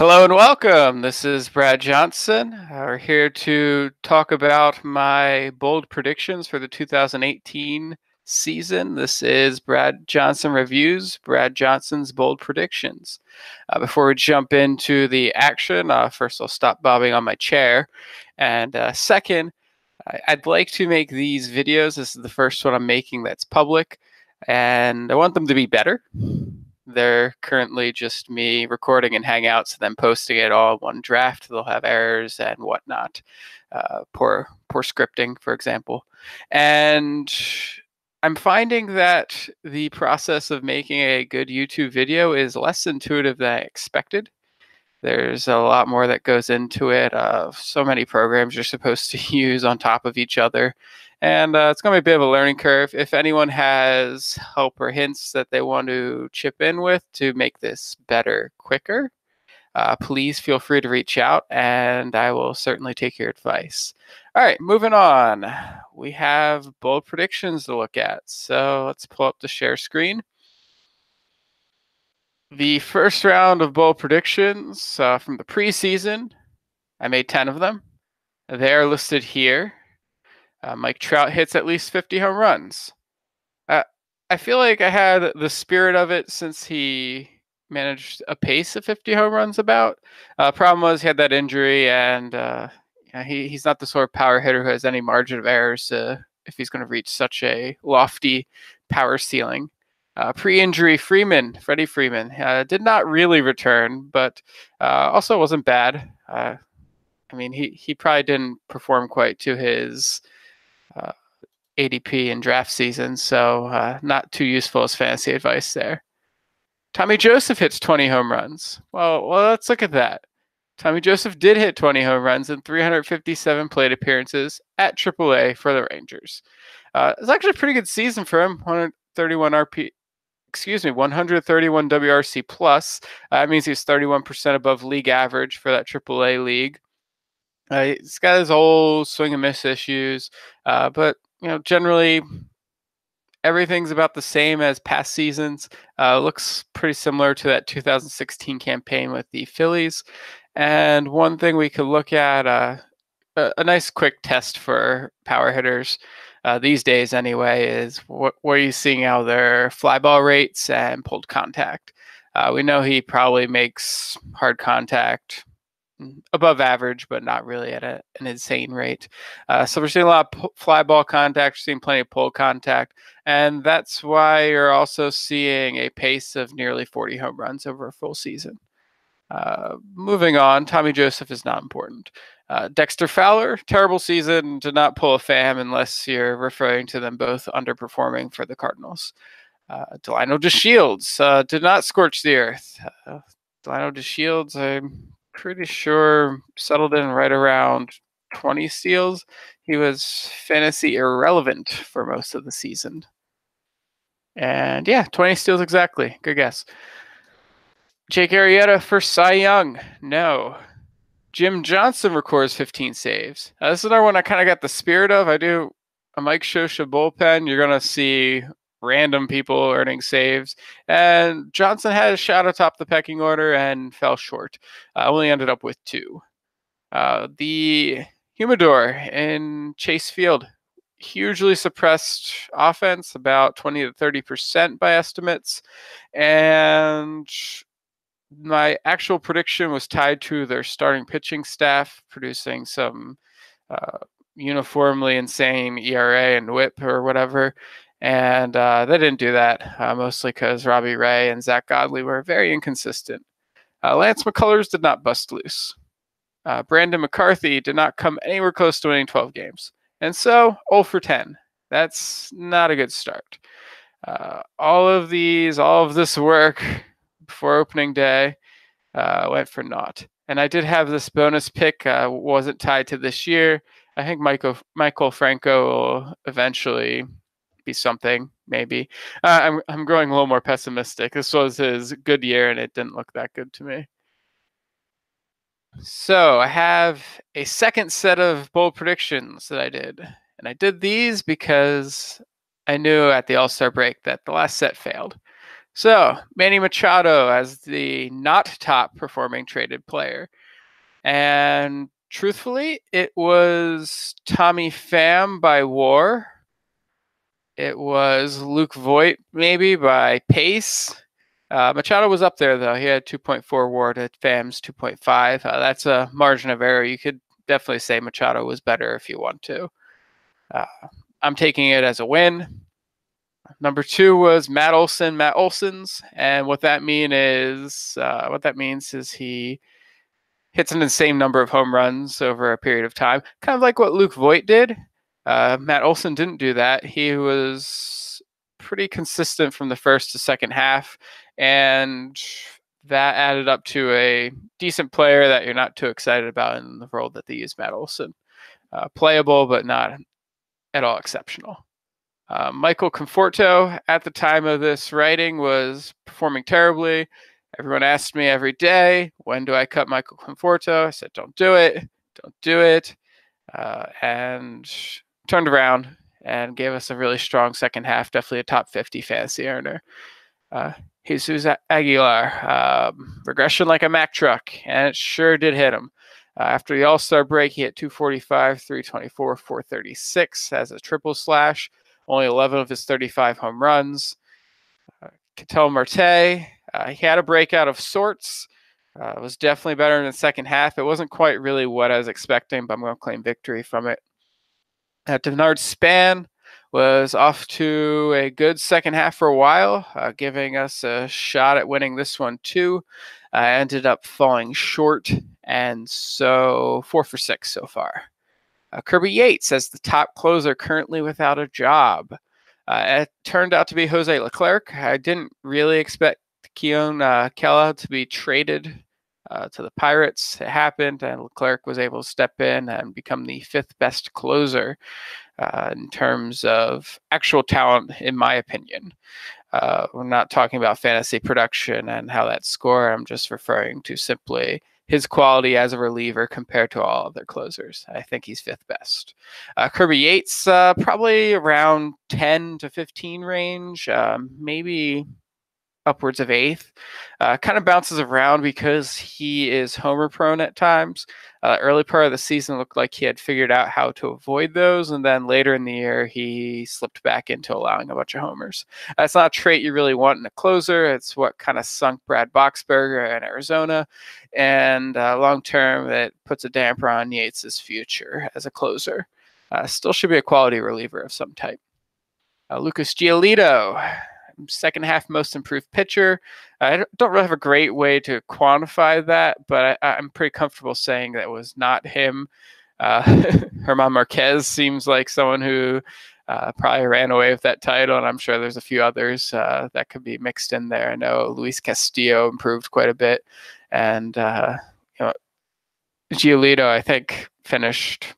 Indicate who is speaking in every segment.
Speaker 1: Hello and welcome. This is Brad Johnson. We're here to talk about my bold predictions for the 2018 season. This is Brad Johnson Reviews, Brad Johnson's bold predictions. Before we jump into the action, first I'll stop bobbing on my chair. And second, I'd like to make these videos. This is the first one I'm making that's public, and I want them to be better. They're currently just me recording in Hangouts and then posting it all in one draft. They'll have errors and whatnot. Poor scripting, for example. And I'm finding that the process of making a good YouTube video is less intuitive than I expected. There's a lot more that goes into it. So many programs you're supposed to use on top of each other. And it's going to be a bit of a learning curve. If anyone has help or hints that they want to chip in with to make this better quicker, please feel free to reach out and I will certainly take your advice. All right, moving on. We have bold predictions to look at. So let's pull up the share screen. The first round of bold predictions from the preseason, I made 10 of them. They are listed here. Mike Trout hits at least 50 home runs. I feel like I had the spirit of it since he managed a pace of 50 home runs about. Problem was he had that injury, and he's not the sort of power hitter who has any margin of errors if he's going to reach such a lofty power ceiling. Pre-injury Freddie Freeman, did not really return, but also wasn't bad. I mean, he probably didn't perform quite to his ADP in draft season, so not too useful as fantasy advice there. Tommy Joseph hits 20 home runs. Well, let's look at that. Tommy Joseph did hit 20 home runs in 357 plate appearances at AAA for the Rangers. It's actually a pretty good season for him. 131 WRC plus. That means he's 31% above league average for that AAA league. He's got his old swing and miss issues, but generally everything's about the same as past seasons. Looks pretty similar to that 2016 campaign with the Phillies. And one thing we could look at, a nice quick test for power hitters these days anyway, is what are you seeing out of their fly ball rates and pulled contact. We know he probably makes hard contact above average, but not really at an insane rate. So we're seeing a lot of fly ball contact, we're seeing plenty of pull contact, and that's why you're also seeing a pace of nearly 40 home runs over a full season. Moving on, Tommy Joseph is not important. Dexter Fowler, terrible season, did not pull a FAM unless you're referring to them both underperforming for the Cardinals. Delino DeShields did not scorch the earth. Delino DeShields, I'm pretty sure, settled in right around 20 steals. He was fantasy irrelevant for most of the season. And yeah, 20 steals exactly. Good guess. Jake Arrieta for Cy Young. No. Jim Johnson records 15 saves. This is another one I kind of got the spirit of. I do a Mike Scioscia bullpen. You're going to see random people earning saves. And Johnson had a shot atop the pecking order and fell short. Only ended up with 2. The Humidor in Chase Field. Hugely suppressed offense, about 20 to 30% by estimates. And my actual prediction was tied to their starting pitching staff producing some uniformly insane ERA and WHIP or whatever. And they didn't do that, mostly because Robbie Ray and Zach Godley were very inconsistent. Lance McCullers did not bust loose. Brandon McCarthy did not come anywhere close to winning 12 games. And so, 0 for 10. That's not a good start. All of this work before opening day went for naught. And I did have this bonus pick, wasn't tied to this year. I think Michael Franco will eventually be something, maybe. I'm growing a little more pessimistic. This was his good year, and it didn't look that good to me. So I have a second set of bold predictions that I did. And I did these because I knew at the All-Star break that the last set failed. So, Manny Machado as the not top performing traded player. And truthfully, it was Tommy Pham by WAR. It was Luke Voit maybe by pace. Machado was up there, though. He had 2.4 WAR to Pham's 2.5. That's a margin of error. You could definitely say Machado was better if you want to. I'm taking it as a win. Number 2 was Matt Olson's, and what that means is he hits an insane number of home runs over a period of time, kind of like what Luke Voit did. Matt Olson didn't do that. He was pretty consistent from the first to second half, and that added up to a decent player that you're not too excited about in the role that they use Matt Olson. Playable, but not at all exceptional. Michael Conforto, at the time of this writing, was performing terribly. Everyone asked me every day, when do I cut Michael Conforto? I said, don't do it. Don't do it. And turned around and gave us a really strong second half, definitely a top 50 fantasy earner. Jesus Aguilar, regression like a Mack truck, and it sure did hit him. After the All-Star break, he hit 245, 324, 436 as a triple slash. Only 11 of his 35 home runs. Ketel Marte, he had a breakout of sorts. It was definitely better in the second half. It wasn't quite really what I was expecting, but I'm going to claim victory from it. Denard Span was off to a good second half for a while, giving us a shot at winning this one too. Ended up falling short, and so 4 for 6 so far. Kirby Yates as the top closer currently without a job. It turned out to be Jose Leclerc. I didn't really expect Keone Kela to be traded to the Pirates. It happened, and Leclerc was able to step in and become the 5th best closer in terms of actual talent, in my opinion. We're not talking about fantasy production and how that score. I'm just referring to simply his quality as a reliever compared to all other closers. I think he's 5th best. Kirby Yates, probably around 10 to 15 range, maybe upwards of 8th. Kind of bounces around because he is homer prone at times. Early part of the season looked like he had figured out how to avoid those, and then later in the year he slipped back into allowing a bunch of homers. That's not a trait you really want in a closer. It's what kind of sunk Brad Boxberger in Arizona, and long term it puts a damper on Yates' future as a closer. Still should be a quality reliever of some type. Lucas Giolito, second half most improved pitcher. I don't really have a great way to quantify that, but I'm pretty comfortable saying that was not him. Herman Marquez seems like someone who probably ran away with that title, and I'm sure there's a few others that could be mixed in there. I know Luis Castillo improved quite a bit, and Giolito, I think, finished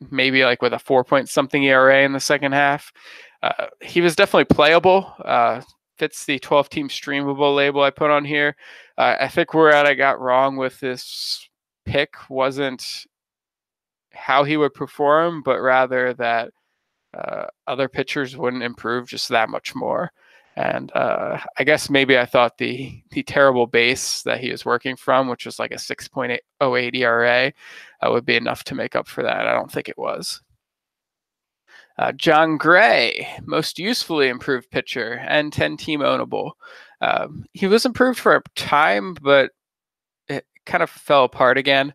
Speaker 1: maybe like with a 4-point-something ERA in the second half. He was definitely playable. Fits the 12-team streamable label I put on here. I think where I got wrong with this pick wasn't how he would perform, but rather that other pitchers wouldn't improve just that much more. And I guess maybe I thought the terrible base that he was working from, which was like a 6.08 ERA, would be enough to make up for that. I don't think it was. John Gray, most usefully improved pitcher and 10-team ownable. He was improved for a time, but it kind of fell apart again.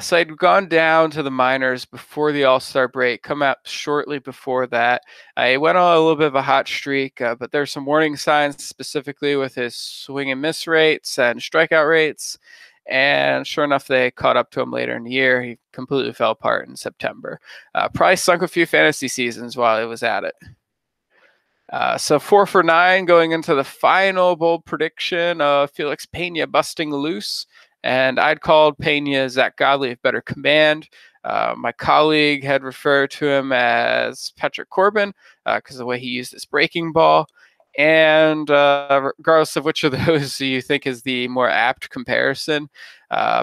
Speaker 1: So I'd gone down to the minors before the All-Star break, come out shortly before that. I went on a little bit of a hot streak, but there's some warning signs specifically with his swing and miss rates and strikeout rates. And sure enough, they caught up to him later in the year. He completely fell apart in September. Probably sunk a few fantasy seasons while he was at it. So 4 for 9 going into the final bold prediction of Felix Pena busting loose. And I'd called Pena Zach Godley of better command. My colleague had referred to him as Patrick Corbin because of the way he used his breaking ball. And regardless of which of those you think is the more apt comparison,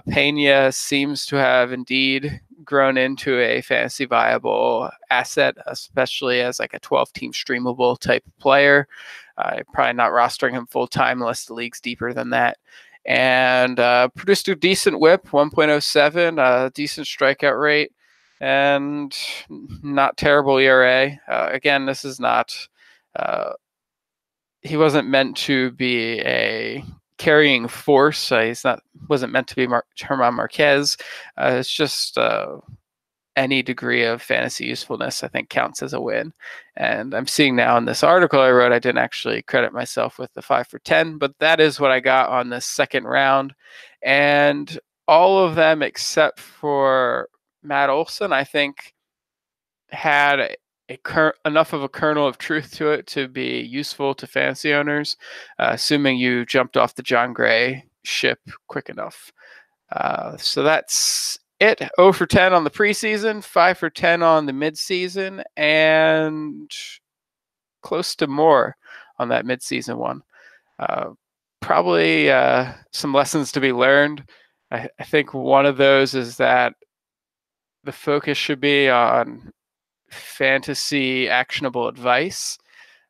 Speaker 1: Pena seems to have indeed grown into a fantasy viable asset, especially as like a 12-team streamable type player. Probably not rostering him full time unless the league's deeper than that. And produced a decent whip, 1.07, decent strikeout rate, and not terrible ERA. Again, this is not. He wasn't meant to be a carrying force. He's not wasn't meant to be German Marquez. It's just any degree of fantasy usefulness, I think, counts as a win. And I'm seeing now in this article I wrote, I didn't actually credit myself with the 5 for 10, but that is what I got on this second round. And all of them except for Matt Olson, I think, had enough of a kernel of truth to it to be useful to fantasy owners, assuming you jumped off the Jon Gray ship quick enough. So that's it. 0 for 10 on the preseason, 5 for 10 on the midseason, and close to more on that midseason one. Probably some lessons to be learned. I think one of those is that the focus should be on fantasy actionable advice.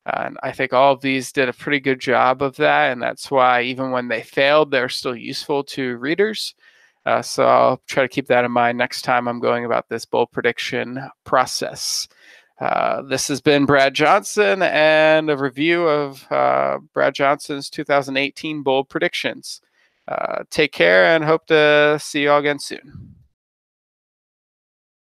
Speaker 1: And I think all of these did a pretty good job of that. And that's why even when they failed, they're still useful to readers. So I'll try to keep that in mind next time I'm going about this bold prediction process. This has been Brad Johnson and a review of Brad Johnson's 2018 bold predictions. Take care and hope to see you all again soon.